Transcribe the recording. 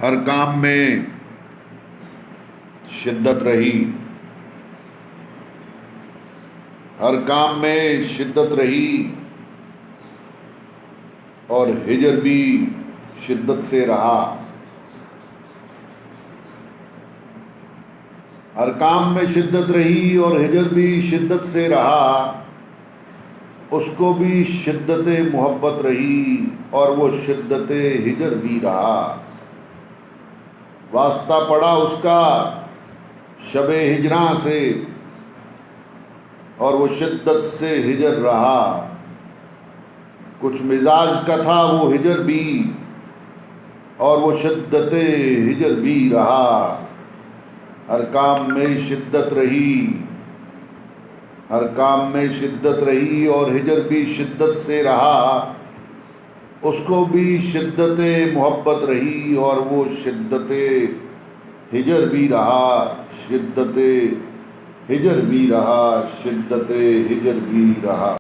ہر کام میں شدت رہی، ہر کام میں شدت رہی اور ہجر بھی شدت سے رہا۔ ہر کام میں شدت رہی اور ہجر بھی شدت سے رہا، اس کو بھی شدت محبت رہی اور وہ شدت ہجر بھی رہا۔ واسطہ پڑا اس کا شب ہجراں سے اور وہ شدت سے ہجر رہا۔ کچھ مزاج کا تھا وہ ہجر بھی اور وہ شدت ہجر بھی رہا۔ ہر کام میں شدت رہی، ہر کام میں شدت رہی اور ہجر بھی شدت سے رہا، اس کو بھی شدت محبت رہی اور وہ شدت ہجر بھی رہا، شدت ہجر بھی رہا، شدت ہجر بھی رہا۔